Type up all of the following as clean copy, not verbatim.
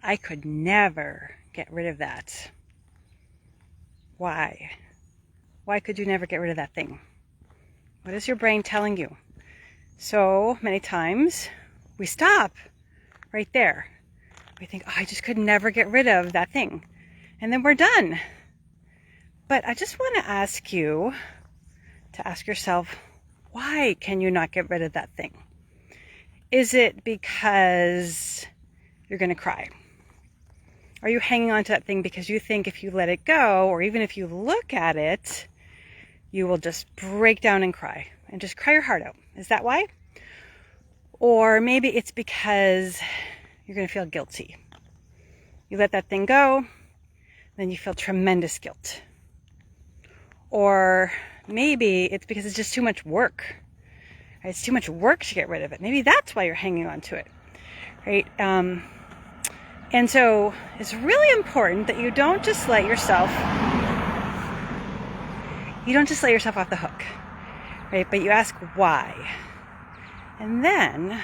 I could never get rid of that. Why? Why could you never get rid of that thing? What is your brain telling you? So many times we stop right there. We think, oh, I just could never get rid of that thing. And then we're done. But I just want to ask you to ask yourself, why can you not get rid of that thing? Is it because you're going to cry? Are you hanging on to that thing because you think if you let it go, or even if you look at it, you will just break down and cry and just cry your heart out? Is that why? Or maybe it's because you're going to feel guilty. You let that thing go, then you feel tremendous guilt. Or maybe it's because it's just too much work. Right? It's too much work to get rid of it. Maybe that's why you're hanging on to it. Right? And so it's really important that you don't just let yourself off the hook, right? But you ask why. And then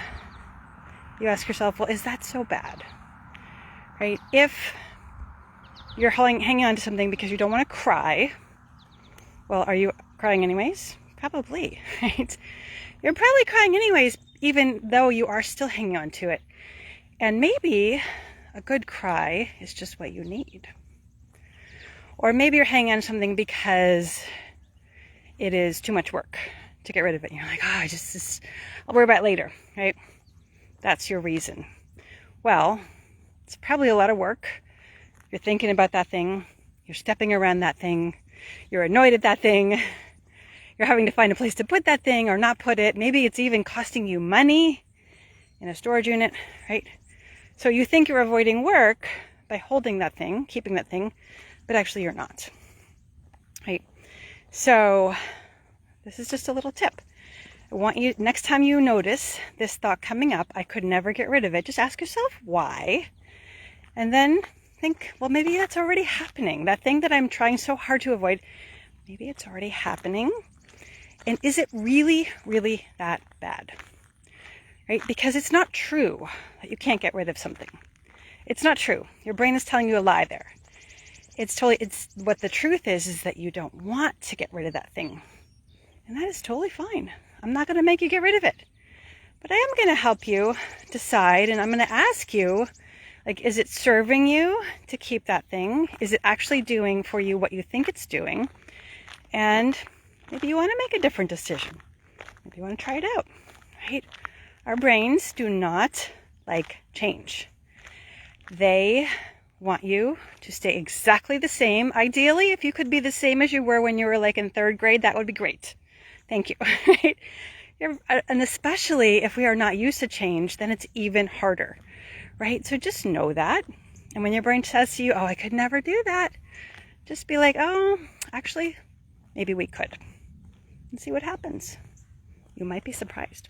you ask yourself, well, is that so bad? Right? If you're hanging on to something because you don't want to cry, well, are you crying anyways? Probably, right? You're probably crying anyways, even though you are still hanging on to it. And maybe a good cry is just what you need. Or maybe you're hanging on to something because it is too much work to get rid of it. You're like, oh, I'll worry about it later, right? That's your reason. Well, it's probably a lot of work. You're thinking about that thing. You're stepping around that thing. You're annoyed at that thing. You're having to find a place to put that thing or not put it. Maybe it's even costing you money in a storage unit, right? So you think you're avoiding work by holding that thing, keeping that thing, but actually you're not, right? So this is just a little tip. I want you, next time you notice this thought coming up, I could never get rid of it, just ask yourself why, and then think, well, maybe that's already happening. That thing that I'm trying so hard to avoid, maybe it's already happening. And is it really, really that bad? Right? Because it's not true that you can't get rid of something. It's not true. Your brain is telling you a lie there. It's what the truth is that you don't want to get rid of that thing. And that is totally fine. I'm not going to make you get rid of it. But I am going to help you decide, and I'm going to ask you, like, is it serving you to keep that thing? Is it actually doing for you what you think it's doing? And maybe you want to make a different decision. Maybe you want to try it out, right? Our brains do not like change. They want you to stay exactly the same. Ideally, if you could be the same as you were when you were like in 3rd grade, that would be great. Thank you. Right? And especially if we are not used to change, then it's even harder, right? So just know that. And when your brain says to you, oh, I could never do that, just be like, oh, actually, maybe we could. And see what happens. You might be surprised.